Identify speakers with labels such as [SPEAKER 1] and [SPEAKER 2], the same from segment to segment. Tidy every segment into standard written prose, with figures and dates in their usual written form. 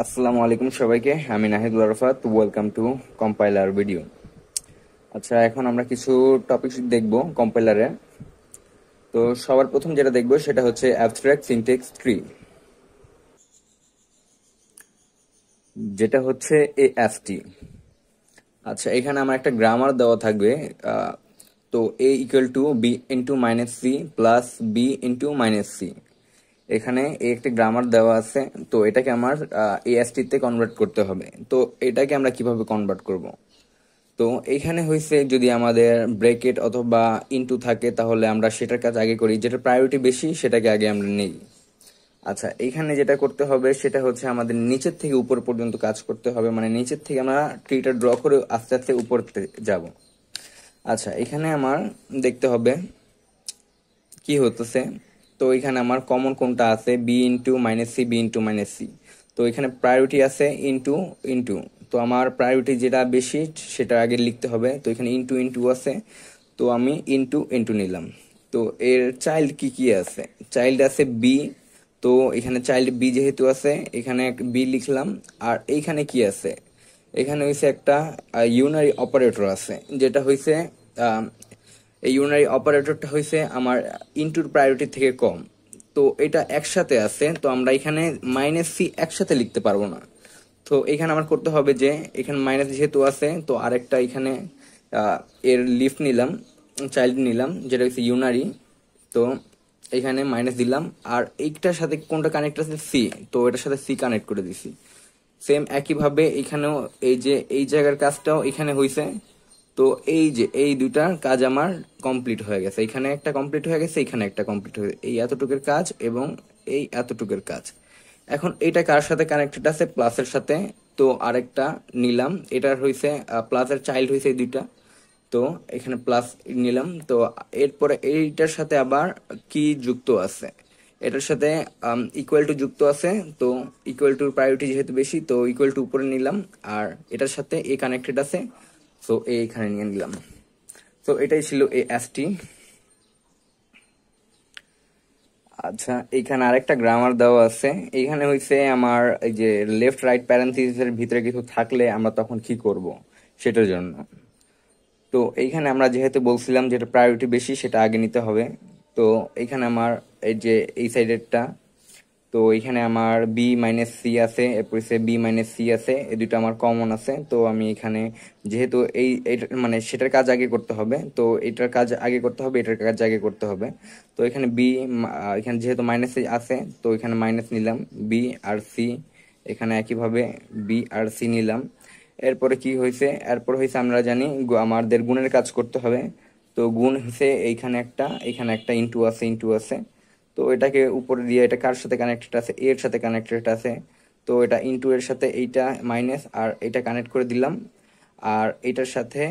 [SPEAKER 1] আসসালামু আলাইকুম সবাইকে, আমি Nahidul Arafat. Welcome to compiler video. আচ্ছা, এখন আমরা কিছু টপিক দেখব কম্পাইলারে। তো সবার প্রথম যেটা দেখব সেটা হচ্ছে অ্যাবস্ট্রাক্ট সিনট্যাক্স ট্রি, যেটা হচ্ছে এএসটি। আচ্ছা, এখানে আমার একটা গ্রামার দেওয়া থাকবে। তো A equal to B into minus C plus B into minus C. এখানে একটা গ্রামার দেওয়া আছে, তো এটাকে আমার এএসটি তে কনভার্ট করতে হবে। তো এটাকে আমরা কিভাবে কনভার্ট করব? তো এইখানে হয়েছে, যদি আমাদের ব্রেকেট অথবা ইনটু থাকে তাহলে আমরা সেটার কাজ আগে করি, যেটা প্রায়োরিটি বেশি সেটাকে আগে আমরা নেই। আচ্ছা, এইখানে যেটা করতে হবে সেটা হচ্ছে আমাদের নিচের থেকে উপর পর্যন্ত কাজ করতে হবে, মানে নিচের থেকে আমরা ট্রিটা ড্র করে আস্তে আস্তে উপর যাব। আচ্ছা, এখানে আমার দেখতে হবে কি হতেছে। তো এখানে আমার কমন কোনটা আছে, B into minus C, B into minus C. তো এখানে প্রায়োরিটি আছে ইন্টু ইন্টু। তো আমার প্রায়োরিটি যেটা বেশি সেটা আগে লিখতে হবে। তো এখানে ইন্টু ইন্টু আছে, তো আমি ইন্টু ইন্টু নিলাম। তো এর চাইল্ড কি কি আছে? চাইল্ড আছে বি। তো এখানে চাইল্ড বি যেহেতু আছে, এখানে বি লিখলাম। আর এইখানে কি আছে? এখানে হইছে একটা ইউনারি অপারেটর আছে, যেটা হইছে এই ইউনারি অপারেটরটা হইছে আমার ইনটুর প্রায়োরিটি থেকে কম। তো এটা একসাথে আছে, তো আমরা এখানে মাইনাস সি একসাথে লিখতে পারবো না। তো এখানে আমার করতে হবে যে এখানে মাইনাস যেহেতু আছে, তো আরেকটা এখানে এর লিফট নিলাম, চাইল্ড নিলাম, যেটা হচ্ছে ইউনারি। তো এখানে মাইনাস দিলাম, আর এইটার সাথে কোনটা কানেক্ট আছে, সি। তো এটার সাথে সি কানেক্ট করে দিছি। সেম একইভাবে এখানেও এই যে এই জায়গার কাজটাও এখানে হইছে। তো এই যে এই দুইটার কাজ আমার কমপ্লিট হয়ে গেছে, এখানে একটা কমপ্লিট হয়ে গেছে, এখানে একটা কমপ্লিট হয়ে গেছে, এই এতটুকুর কাজ এবং এই এতটুকুর কাজ। এখন এইটা কার সাথে কানেক্টেড আছে? প্লাসের সাথে। তো আরেকটা নিলাম, এটার হইছে প্লাসের চাইল্ড হইছে এই দুইটা। তো এখানে প্লাস নিলাম। তো এরপরে এইটার সাথে আবার কি যুক্ত আছে? এটার সাথে ইকুয়াল টু যুক্ত আছে। তো ইকুয়াল টুর প্রায়োরিটি যেহেতু বেশি, তো ইকুয়াল টু উপরে নিলাম। আর এটার সাথে এ কানেক্টেড আছে, তো এইখানে নিয়ে নিলাম। তো এটাই ছিল এ এসটি। আচ্ছা, এইখানে আরেকটা গ্রামার দেওয়া আছে। এইখানে হইছে আমার এই যে লেফট রাইট প্যারেন্থিসিসের ভিতরে কিছু থাকলে আমরা তখন কি করব সেটার জন্য। তো এইখানে আমরা যেহেতু বলছিলাম যেটা প্রায়োরিটি বেশি সেটা আগে নিতে হবে। তো এইখানে আমার এই যে এই সাইডেরটা, তো এখানে আমার বি মাইনাস সি আছে, এরপর বি মাইনাস সি আছে, এই দুটো আমার কমন আছে। তো আমি এখানে যেহেতু মানে সেটার কাজ আগে করতে হবে, তো এটার কাজ আগে করতে হবে, এটার কাজ আগে করতে হবে। তো এখানে এখানে যেহেতু মাইনাস আছে, তো এখানে মাইনাস নিলাম, বি আর সি। এখানে একইভাবে বি আর সি নিলাম। এরপরে কি হয়েছে? এরপর হয়েছে আমরা জানি আমাদের গুণের কাজ করতে হবে। তো গুণ হয়েছে এইখানে একটা, এখানে একটা ইন্টু আছে, ইন্টু আছে। তো এটাকে উপরে দিয়ে, এটা কার সাথে কানেক্টেড আছে? এর সাথে কানেক্টেড আছে। তো এটা ইনটু এর সাথে এইটা মাইনাস, আর এটা কানেক্ট করে দিলাম। আর এটার সাথে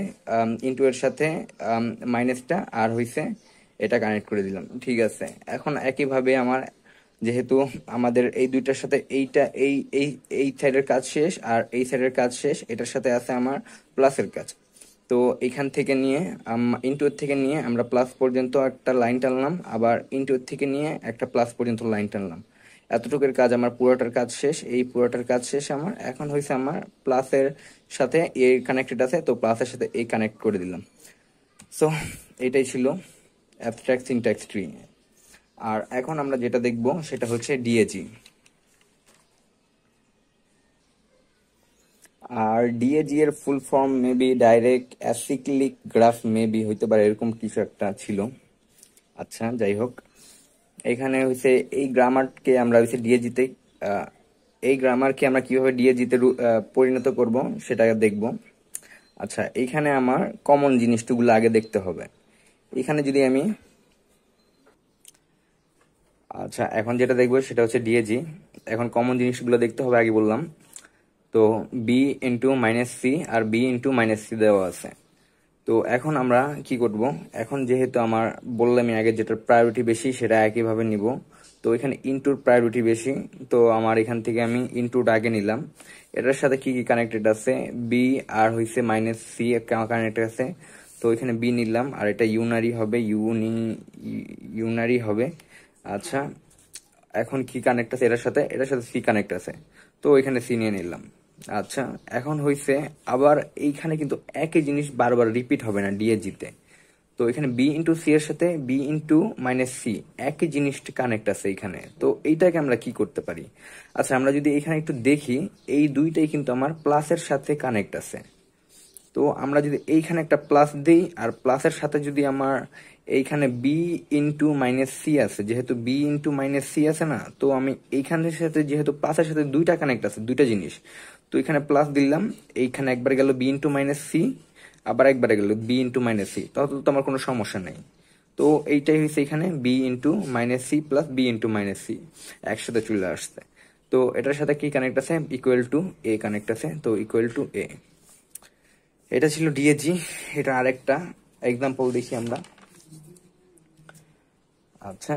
[SPEAKER 1] ইনটু এর সাথে মাইনাসটা আর হইছে এটা কানেক্ট করে দিলাম। ঠিক আছে, এখন একইভাবে আমার যেহেতু আমাদের এই দুইটার সাথে এইটা এই এই এই সাইডের কাজ শেষ আর এই সাইডের কাজ শেষ, এটার সাথে আছে আমার প্লাসের কাজ। তো এখান থেকে নিয়ে ইনটুর থেকে নিয়ে আমরা প্লাস পর্যন্ত একটা লাইন টানলাম, আবার ইনটুর থেকে নিয়ে একটা প্লাস পর্যন্ত লাইন টানলাম। এতটুকুর কাজ আমার, পুরোটার কাজ শেষ। এই পুরোটার কাজ শেষ আমার। এখন হয়েছে আমার প্লাসের সাথে এ কানেক্টেড আছে, তো প্লাসের সাথে এ কানেক্ট করে দিলাম। সো এটাই ছিল অ্যাবস্ট্রাক্ট সিনট্যাক্স ট্রি। আর এখন আমরা যেটা দেখব সেটা হচ্ছে ডিএজি। আর ডিএজি এর full form maybe direct acyclic graph, maybe হইতে পারে, এরকম কিছু একটা ছিল। আচ্ছা, যাই হোক, এখানে হচ্ছে এই গ্রামারকে আমরা হচ্ছে ডিএজিতে, এই গ্রামারকে আমরা কিভাবে ডিএজিতে পরিণত করব সেটা দেখব। আচ্ছা, এইখানে আমার কমন জিনিসগুলো আগে দেখতে হবে। এখানে যদি আমি, আচ্ছা এখন যেটা দেখবো সেটা হচ্ছে ডিএজি। এখন কমন জিনিসগুলো দেখতে হবে আগে বললাম। তো বি ইন্টু মাইনাস সি আর বি ইন্টু মাইনাস সি দেওয়া আছে। তো এখন আমরা কি করব? এখন যেহেতু আমার বললামই আগে, যেটা প্রায়োরিটি বেশি সেটা একইভাবে নিব। তো এখানে ইনটুর প্রায়োরিটি বেশি, তো আমার এখান থেকে আমি ইনটুটা আগে নিলাম। এটার সাথে কি কি কানেক্টেড আছে? বি আর হইছে মাইনাস সি কানেক্টেড আছে। তো এখানে বি নিলাম, আর এটা ইউনারি হবে, ইউনারি হবে। আচ্ছা, এখন কি কানেক্ট আছে এটার সাথে সি কানেক্ট আছে, তো এখানে সি নিয়ে নিলাম। আচ্ছা, এখন হইছে আবার এইখানে কিন্তু একই জিনিস বারবার রিপিট হবে না ডিএজিতে। তো এখানে বি ইন্টু সি এর সাথে বি ইন্টু মাইনাস সি একই জিনিসটা কানেক্ট আছে এখানে, তো এইটাকে আমরা কি করতে পারি? আচ্ছা, আমরা যদি এখানে একটু দেখি, এই দুইটাই কিন্তু আমার প্লাসের সাথে কানেক্ট আছে। তো আমরা যদি এইখানে একটা প্লাস দিই, আর প্লাসের সাথে যদি আমার এইখানে বি ইন্টু মাইনাস সি আছে, যেহেতু বি ইন্টু মাইনাস সি আছে না, তো আমি এইখানের সাথে যেহেতু প্লাসের সাথে দুইটা কানেক্ট আছে, দুইটা জিনিস, তো এখানে প্লাস দিলাম, এইখানে একবার গেল বি ইন্টু মাইনাস সি, আবার একবারে গেল বি ইন্টু মাইনাস সি, তাহলে তো আমার কোনো সমস্যা নেই। তো এইটাই হয়েছে এখানে B into minus C plus B into minus C একসাথে চলে আসছে। তো এটার সাথে কি কানেক্ট আছে? ইকুয়াল টু এ কানেক্ট আছে, তো ইকুয়াল টু এ। এটা ছিল ডিএজি। এটা আরেকটা এক্সাম্পল দেখি আমরা। আচ্ছা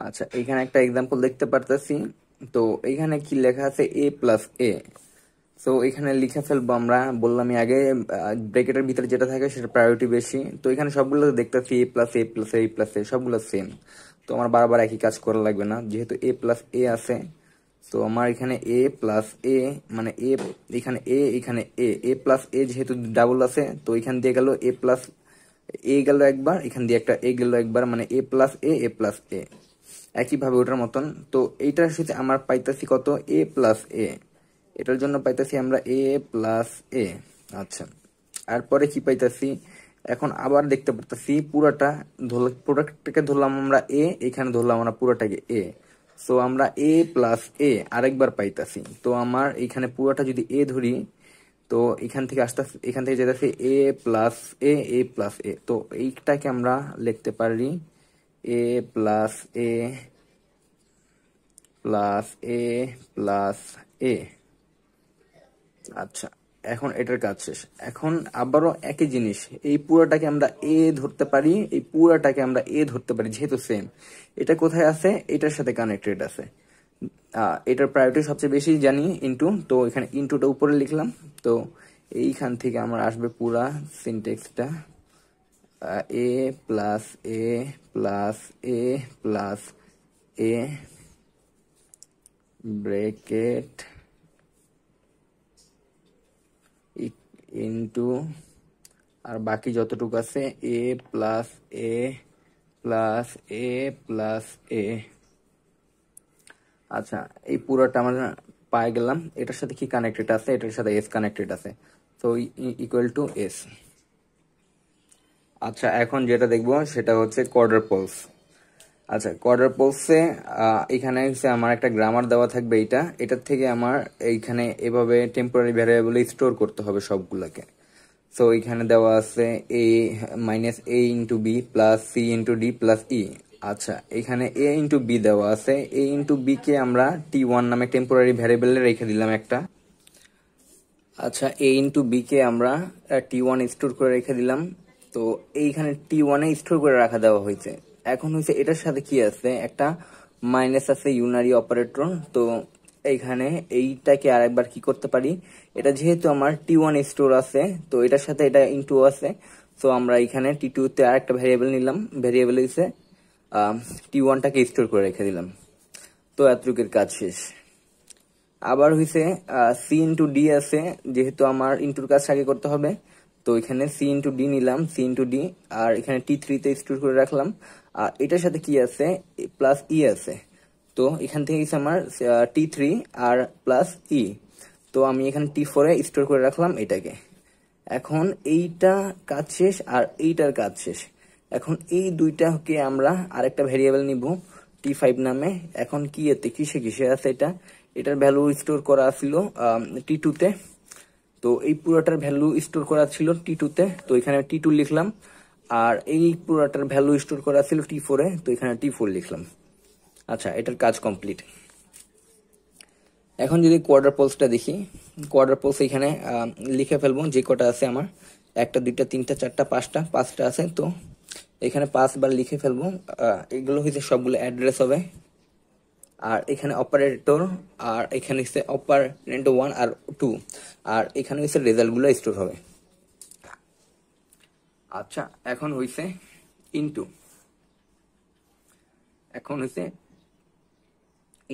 [SPEAKER 1] আচ্ছা, এখানে একটা এক্সাম্পল দেখতে পারতেছি। তো এখানে কি লেখা আছে? এ প্লাস এ। তো এখানে লিখে ফেলবো আমরা, বললামই আগে ব্র্যাকেটের ভিতরে যেটা থাকে সেটা প্রায়োরিটি বেশি। তো এখানে সবগুলো দেখতেছি এ প্লাস এ প্লাস এ প্লাস এ সবগুলো সেম। তো আমার বারবার একই কাজ করা লাগবে না, যেহেতু এ প্লাস এ আছে। তো আমার এখানে এ প্লাস এ মানে এ, এখানে এখানে এ প্লাস এ যেহেতু ডাবল আছে, তো এখান দিয়ে গেল এ প্লাস এ গেল একবার, এখান দিয়ে একটা এ গেল একবার, মানে এ প্লাস এ প্লাস এ একইভাবে ওটার মতন। তো এইটার সাথে আমার পাইতাছি কত? এ প্লাস এ। এটার জন্য পাইতাছি আমরা এ প্লাস এ। আচ্ছা, তারপরে কি পাইতাছি? এখন আবার দেখতে পারতাছি পুরাটাকে ধরলাম আমরা এ, এখানে ধরলাম আমরা পুরাটাকে এ। সো আমরা এ প্লাস এ আরেকবার পাইতাছি। তো আমার এখানে পুরাটা যদি এ ধরি, তো এখান থেকে এখান থেকে যেতেছি এ প্লাস এ প্লাস এ। তো এইটাকে আমরা লিখতে পারি এ প্লাস এ প্লাস এ প্লাস এ। আচ্ছা, এখন এটার কাজ শেষ। এখন আবারও একই জিনিস, এই পুরাটাকে আমরা এ ধরতে পারি, এই পুরাটাকে আমরা এ ধরতে পারি, যেহেতু সেম। এটা কোথায় আছে? এটার সাথে কানেক্টেড আছে। এটার প্রায়োরিটি সবচেয়ে বেশি জানি ইনটু, তো এখানে ইনটুটা উপরে লিখলাম। তো এইখান থেকে আমার আসবে পুরা সিনটেক্সটা এ প্লাস এ প্লাস এ প্লাস এ ব্রেকেট ইনটু, আর বাকি যতটুকু আছে এ প্লাস এ প্লাস এ প্লাস এ। আচ্ছা, এই পুরোটা আমরা পাই গেলাম। এটার সাথে কি কানেক্টেড আছে? এটার সাথে এস কানেক্টেড আছে, তো ইকুয়াল টু এস। আচ্ছা, এখন যেটা দেখবো সেটা হচ্ছে কোয়ার্টার পোলস। আচ্ছা, কোয়ার্টার পোলসে এখানে হচ্ছে আমার একটা গ্রামার দেওয়া থাকবে। এটার থেকে আমার এইখানে এভাবে টেম্পোরারি ভ্যারিয়েবল স্টোর করতে হবে সবগুলোকে। সো এখানে দেওয়া আছে A minus A into B plus C into D plus E. আচ্ছা, এখানে এ ইন্টু বি দেওয়া আছে, এ ইন্টু বি কে আমরা টি1 নামে টেম্পোরারি ভ্যারিয়েবলে রেখে দিলাম একটা। আচ্ছা, এ ইন্টু বি কে আমরা টি1 স্টোর করে রেখে দিলাম। তো এইখানে টি1 এ স্টোর করে রাখা দেওয়া হয়েছে। এখন হয়েছে এটার সাথে কি আছে? একটা মাইনাস আছে, ইউনারি অপারেটর। তো এইখানে এইটাকে আরেকবার কি করতে পারি? এটা যেহেতু আমার টি1 স্টোর আছে, তো এটার সাথে এটা ইন্টু আছে। তো আমরা এখানে টি2 তে আরেকটা ভ্যারিয়েবল নিলাম, ভ্যারিয়েবল হয়েছে টি1টাকে স্টোর করে রেখে দিলাম। তো এতটুকুর কাজ শেষ। আবার হইছে সি ইন্টু ডি আছে, যেহেতু আমার ইন্টুর কাজ আগে করতে হবে, তো এখানে সি ইন্টু ডি নিলাম, সি ইন্টু ডি, আর এখানে টি3 তে স্টোর করে রাখলাম। আর এটার সাথে কি আছে? প্লাস ই আছে। তো এখান থেকে আমার টি3 আর প্লাস ই। তো আমি এখানে টি4 এ স্টোর করে রাখলাম এটাকে। এখন এইটা কাজ শেষ আর এইটার কাজ শেষ। এখন এই দুইটাকে আমরা আরেকটা ভেরিয়েবল নিব টি5 নামে। এখন কি এতে কিসে কিসে আছে? এটার ভ্যালু স্টোর করা ছিল টি2 তে। তো এই পুরোটার ভ্যালু স্টোর করা ছিল টি2 তে, তো এখানে টি2 লিখলাম। আর এই পুরোটার ভ্যালু স্টোর করা ছিল টি4 এ, তো এখানে টি4 লিখলাম। আচ্ছা, এটার কাজ কমপ্লিট। এখন যদি কোয়ার্টার পোলসটা দেখি, কোয়ার্টার পোলস এখানে লিখে ফেলবো যে কটা আছে আমার, একটা দুইটা তিনটা চারটা পাঁচটা আছে। তো এখানে 5 বার লিখে ফেলবো। এগুলো হচ্ছে সবগুলো অ্যাড্রেস হবে। আর এখানে অপারেটর, আর এখানে হচ্ছে অপারেন্ট 1 আর 2, আর এখানে হচ্ছে রেজাল্টগুলো স্টোর হবে। আচ্ছা, এখন হইছে ইনটু। এখন হইছে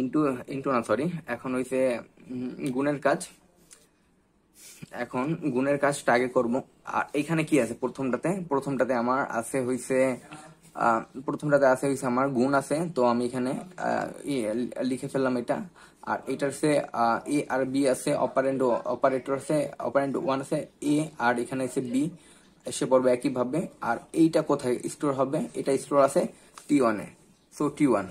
[SPEAKER 1] ইনটু ইনটু না সরি, এখন হইছে গুণের কাজ। এখন গুণের কাজটা আগে করব। আর এইখানে কি আছে প্রথমটাতে আমার আছে হইছে আমার গুণ আছে, তো আমি এখানে লিখে ফেললাম এটা। আর এটার সে এ আর বি আছে, অপারেটর আছে, অপারেন্ড ওয়ান আছে এ, আর এখানে আছে বি এসে পড়বে একই ভাবে। আর এইটা কোথায় স্টোর হবে, এটা স্টোর আছে T1 এ, সো T1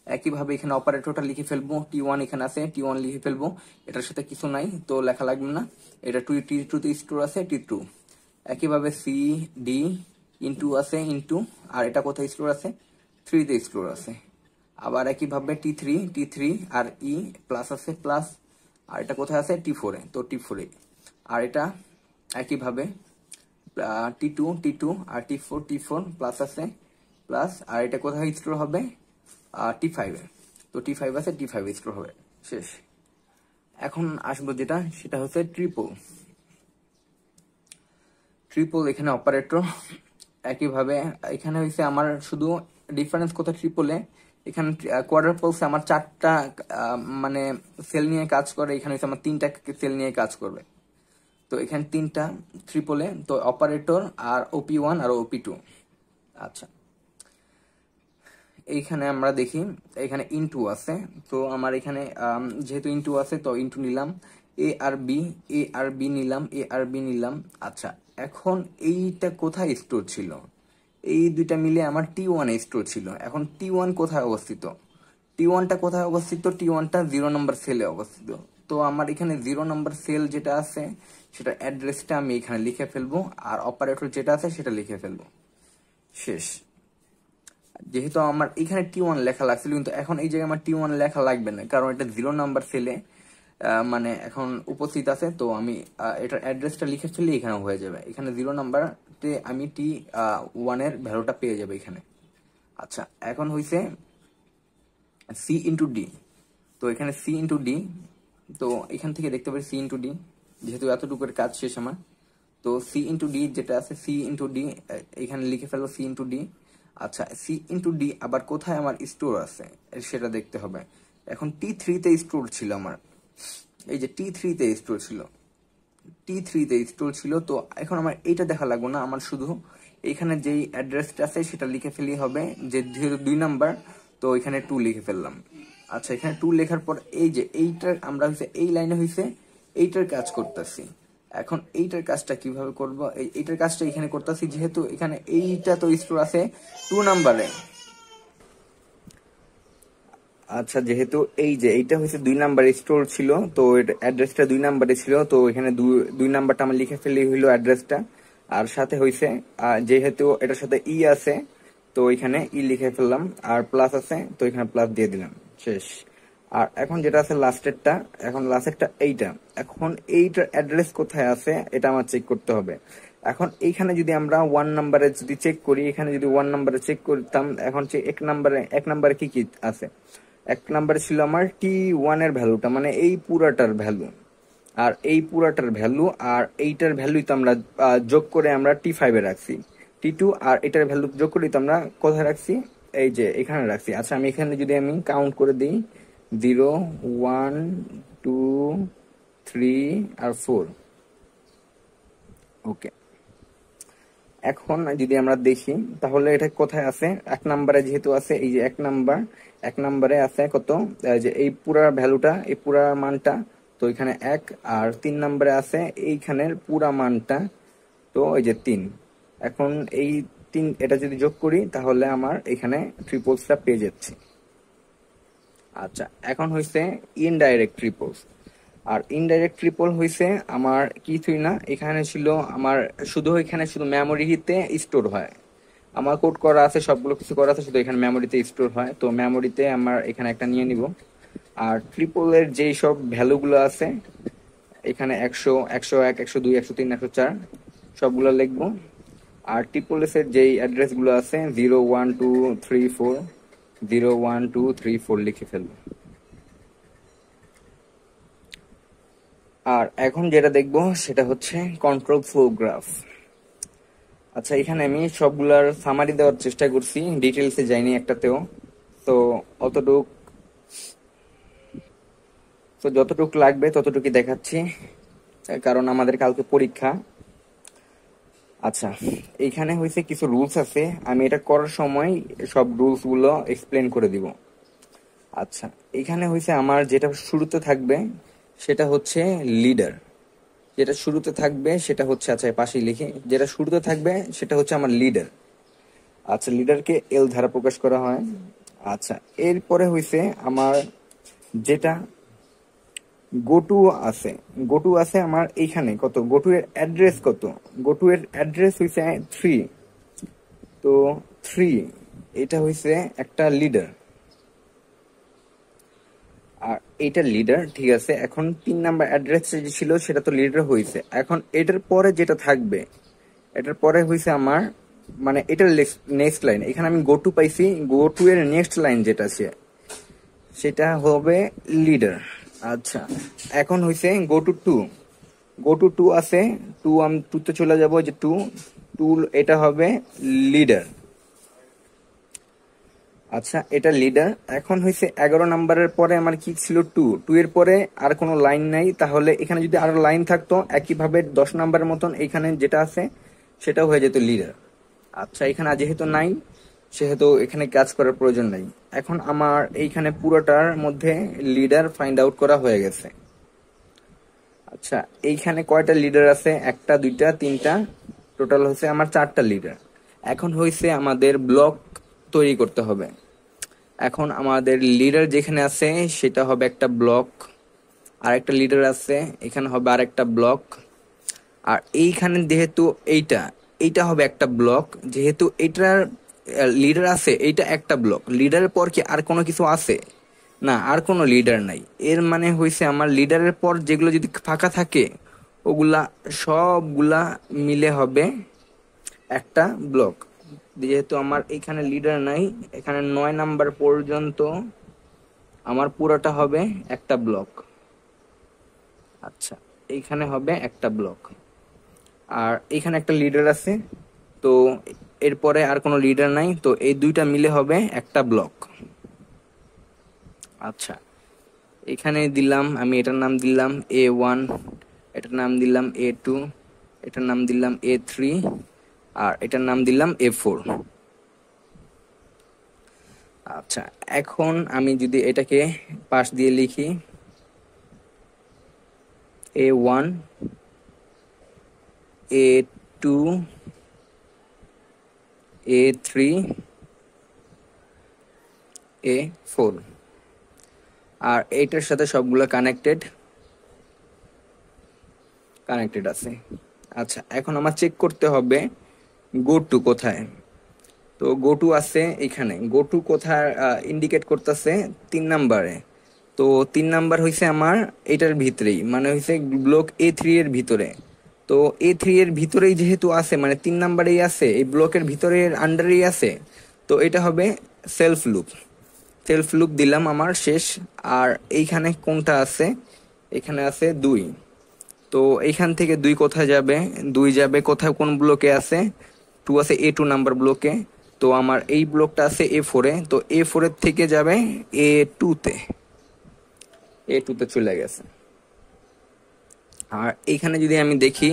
[SPEAKER 1] একইভাবে এখানে অপারেটরটা লিখে ফেলবো, T1 এখানে আছে, T1 লিখে ফেলবো। এটার সাথে কিছু নাই তো লেখা লাগবে না। এটা T2 তে স্টোর আছে T2। একইভাবে সি ডি ইনটু আছে ইনটু, আর এটা কোথায় স্টোর আছে 3 তে স্টোর আছে। আবার একইভাবে টি থ্রি আর ই প্লাস আছে প্লাস, আর এটা কোথায় আছে T4 এ, তো T4 এ। আর এটা একইভাবে টি টু আর টি ফোর প্লাস আছে প্লাস, আর এটা কোথায় স্টোর হবে T5 এ, তো T5 আছে, T5 স্টোর হবে। শেষ। এখন আসবো সেটা হচ্ছে ট্রিপল এখানে অপারেটর। একইভাবে এখানে হয়েছে আমার শুধু ডিফারেন্স কোথায় ট্রিপলে, এখানে কোয়ার্টার পোলসে আমার 4টা মানে সেল নিয়ে কাজ করে, এখানে হচ্ছে আমার 3টা সেল নিয়ে কাজ করবে। তো এখানে 3টা ট্রিপলে, তো অপারেটর আর OP1 আর OP2। আচ্ছা, এইখানে আমরা দেখি এখানে ইনটু আছে, তো আমার এখানে যেহেতু ইনটু আছে তো ইনটু নিলাম, এ আর বি নিলাম। আচ্ছা, এখন এইটা কোথায় স্টোর ছিল, এই দুইটা মিলে আমার T1 এ স্টোর ছিল। এখন T1 কোথায় অবস্থিত, T1টা 0 নম্বর সেলে অবস্থিত। তো আমার এখানে 0 নম্বর সেল যেটা আছে সেটা অ্যাড্রেসটা আমি এখানে লিখে ফেলবো, আর অপারেটর যেটা আছে সেটা লিখে ফেলবো। শেষ। যেহেতু আমার এখানে T1 লেখা লাগছিল, কিন্তু এখন এই জায়গায় আমার T1 লেখা লাগবে না, কারণ এটা 0 নাম্বার সেলে মানে এখন উপস্থিত আছে। তো আমি এটার অ্যাড্রেসটা লিখে ফেললে এখানে হয়ে যাবে, এখানে 0 নাম্বারে আমি T1 এর ভ্যালুটা পেয়ে যাবে এখানে। আচ্ছা, এখন হইছে সি ইন্টু ডি, তো এখানে সি ইন্টু ডি, তো এখান থেকে দেখতে পারি সি ইন্টু ডি, যেহেতু এতটুকুর কাজ শেষ আমার। তো সি ইন্টু ডি যেটা আছে, সি ইন্টু ডি এখানে লিখে ফেলবো সি ইন্টু ডি। আচ্ছা, সি ইন্টু ডি আবার কোথায় আমার স্টোর আছে সেটা দেখতে হবে। এখন T3 তে স্টোর ছিল আমার, এই যে T3 তে স্টোর ছিল। তো এখন আমার এইটা দেখা লাগবে না, আমার শুধু এখানে যেই অ্যাড্রেসটা আছে সেটা লিখে ফেলি হবে, যে যেহেতু 2 নাম্বার তো এখানে 2 লিখে ফেললাম। আচ্ছা, এখানে 2 লেখার পর এই যে এইটার আমরা হইছে এই লাইনে হইছে এইটার কাজ করতেছি। এখন এইটার কাজটা কিভাবে করব, এইটার কাজটা এখানে করতেছি, যেহেতু এখানে এইটা তো স্টোর আছে 2 নাম্বারে। আচ্ছা, যেহেতু এই যে এইটা হচ্ছে 2 নাম্বার স্টোর ছিল, তো অ্যাড্রেসটা 2 নাম্বারে ছিল, তো এখানে 2 নাম্বারটা আমি লিখে ফেলি হইলো অ্যাড্রেসটা। আর সাথে হইছে যেহেতু এটার সাথে ই আছে, তো এখানে ই লিখে ফেললাম, আর প্লাস আছে তো এখানে প্লাস দিয়ে দিলাম। শেষ। আর এখন যেটা আছে লাস্টেরটা এইটা, এখন এইটার অ্যাড্রেস কোথায় আছে এটা আমার চেক করতে হবে। এখন এইখানে যদি আমরা 1 নাম্বারে যদি চেক করি, এখানে যদি 1 নাম্বারে চেক করতাম, এখন এক নাম্বারে কি কি আছে, 1 নাম্বারে ছিল আমার T1 এর ভ্যালুটা, মানে এই পুরাটার ভ্যালু, আর এই পুরাটার ভ্যালু, আর এইটার ভ্যালুই তো আমরা যোগ করে আমরা T5 এ রাখছি, T2 আর এটার ভ্যালু যোগ করে তো আমরা কোথায় রাখছি, এই যে এখানে রাখছি। আচ্ছা, আমি এখানে যদি আমি কাউন্ট করে দিই 0 1 2 3 আর 4। ওকে, এখন যদি আমরা দেখি তাহলে এটা কোথায় আছে, 1 নাম্বারে যেহেতু আছে, এই যে 1 নাম্বারে আছে কত, যে এই পুরা ভ্যালুটা, এই পুরা মানটা, তো এখানে 1। আর 3 নাম্বারে আছে এইখানের পুরা মানটা, তো এই যে 3। এখন এই 3 এটা যদি যোগ করি তাহলে আমার এখানে ট্রিপলসটা পেয়ে যাচ্ছে। আচ্ছা, এখন হইছে ইনডাইরেক্ট ট্রিপলস। আর ইনডাইরেক্ট ট্রিপল হইছে আমার কিছুই না, এখানে ছিল আমার শুধু মেমোরিতে স্টোর হয়, আমার কোড করা আছে, সবগুলো কিছু করা আছে, শুধু এখানে মেমোরিতে স্টোর হয়। তো মেমোরিতে আমার এখানে একটা নিয়ে নিব। আর ট্রিপলের যেই সব ভ্যালুগুলো আছে এখানে 100 101 102 103 104 সবগুলো লিখবো। আর ট্রিপলএস এর যেই অ্যাড্রেস গুলো আছে 01234 01234 লিখে ফেলবো। আর এখন যেটা দেখবো সেটা হচ্ছে কন্ট্রোল ফ্লো গ্রাফ। আচ্ছা, এখানে আমি সবগুলার সামারি দেওয়ার চেষ্টা করছি, ডিটেলসে যাইনি একটাতেও। তো অতটুক তো যতটুক লাগবে ততটুকুই দেখাচ্ছি, কারণ আমাদের কালকে পরীক্ষা। আচ্ছা, এইখানে হয়েছে কিছু রুলস আছে, আমি এটা করার সময় সব রুলস গুলো এক্সপ্লেন করে দিব। আচ্ছা, এখানে হয়েছে আমার যেটা শুরুতে থাকবে সেটা হচ্ছে লিডার। যেটা শুরুতে থাকবে সেটা হচ্ছে, আচ্ছা পাশেই লিখি, যেটা শুরুতে থাকবে সেটা হচ্ছে আমার লিডার। আচ্ছা, লিডারকে এল দ্বারা প্রকাশ করা হয়। আচ্ছা, এরপরে হইছে আমার যেটা গোটু আছে। গোটু আছে আমার এইখানে কত, গোটু এর অ্যাড্রেস কত, গোটু এর অ্যাড্রেস হইছে 3। তো 3 এটা হইছে একটা লিডার, আর এইটা লিডার, ঠিক আছে। এখন 3 নাম্বার অ্যাড্রেস যে ছিল সেটা তো লিডার হইছে। এখন এটার পরে যেটা থাকবে, এটার পরে হইছে আমার, মানে এটার নেক্সট লাইন, এখানে আমি গো টু পাইছি, গো টু এর নেক্সট লাইন যেটা আছে সেটা হবে লিডার। আচ্ছা, এখন হইছে go to two, go to two আছে, টু আমি টুতে চলে যাব, যে টু, টু এটা হবে লিডার। আচ্ছা, এটা লিডার। এখন হইছে 11 নাম্বারের পরে আমার কি ছিল, টু, টু এর পরে আর কোনো লাইন নাই, তাহলে এখানে যদি আরো লাইন থাকতো একইভাবে 10 নাম্বারের মতন এখানে যেটা আছে সেটাও হয়ে যেত লিডার। আচ্ছা, এখানে যেহেতু নাই সেহেতু এখানে কাজ করার প্রয়োজন নাই। এখন আমার এইখানে পুরোটার মধ্যে লিডার ফাইন্ড আউট করা হয়ে গেছে। আচ্ছা, এইখানে কয়টা লিডার আছে, একটা, দুইটা, তিনটা, টোটাল হচ্ছে আমার 4টা লিডার। এখন হইছে আমাদের ব্লক তৈরি করতে হবে। এখন আমাদের লিডার যেখানে আছে সেটা হবে একটা ব্লক, আর একটা লিডার আছে এখানে হবে আর একটা ব্লক, আর এইখানে যেহেতু এইটা, এইটা হবে একটা ব্লক, যেহেতু এইটার লিডার আছে, এইটা একটা ব্লক। লিডারের পর কি আর কোনো কিছু আছে? না, আর কোনো লিডার নাই। এর মানে হইছে আমার লিডারের পর যেগুলো যদি ফাঁকা থাকে ওগুলা সবগুলা মিলে হবে একটা ব্লক। যেহেতু আমার এখানে লিডার নাই, এখানে 9 নাম্বার পর্যন্ত আমার পুরোটা হবে একটা ব্লক। আচ্ছা, এইখানে হবে একটা ব্লক, আর এখানে একটা লিডার আছে, তো এরপরে আর কোনো লিডার নাই, তো এই দুইটা মিলে হবে একটা ব্লক। আচ্ছা, এখানে দিলাম আমি, এটার নাম দিলাম A1, এটার নাম দিলাম A2, এটার নাম দিলাম A3, আর এটার নাম দিলাম A4। আচ্ছা, এখন আমি যদি এটাকে পাশ দিয়ে লিখি, A1, A2, A3, A4, আর এইটার সাথে সবগুলো কানেক্টেড কানেক্টেড আছে। আচ্ছা, এখন আমার চেক করতে হবে গো টু কোথায়। তো গো টু আছে এখানে, গো টু কোথায় ইন্ডিকেট করতেছে 3 নাম্বারে। তো 3 নাম্বার হইছে আমার এটার ভিতরেই, মানে হইছে ব্লক A3 এর ভিতরে। তো A3 এর ভিতরেই যেহেতু আছে, মানে 3 নাম্বারেই আছে, এই ব্লকের ভিতরের আন্ডারেই আছে, তো এটা হবে সেলফ লুপ। সেলফ লুপ দিলাম আমার শেষ। আর এইখানে কোনটা আছে, এখানে আছে 2। তো এইখান থেকে 2 কোথায় যাবে, 2 যাবে কোথায়, কোন ব্লকে আছে, 2 আছে A2 নাম্বার ব্লকে। তো আমার এই ব্লকটা আছে A4-এ, তো A4 এর থেকে যাবে A2-তে, A2-তে চলে গেছে। আর এইখানে যদি আমি দেখি,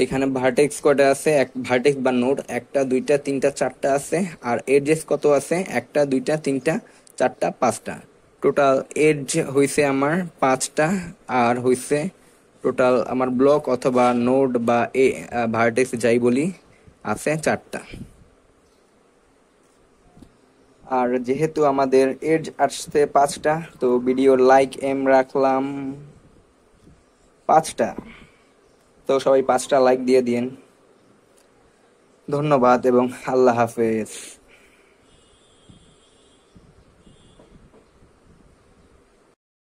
[SPEAKER 1] এখানে ভার্টেক্স কয়টা আছে, এক ভার্টেক্স বা নোড 1টা 2টা 3টা 4টা আছে, আর এডজেস কত আছে, 1টা 2টা 3টা 4টা 5টা। টোটাল এডজ হইছে আমার 5টা, আর হইছে টোটাল আমার ব্লক অথবা নোড বা ভার্টেক্স যাই বলি আছে 4টা। আর যেহেতু আমাদের এডজ আসছে 5টা, তো ভিডিওর লাইক রাখলাম 5টা। তো সবাই 5টা লাইক দিয়ে দিন। ধন্যবাদ এবং আল্লাহ হাফেজ।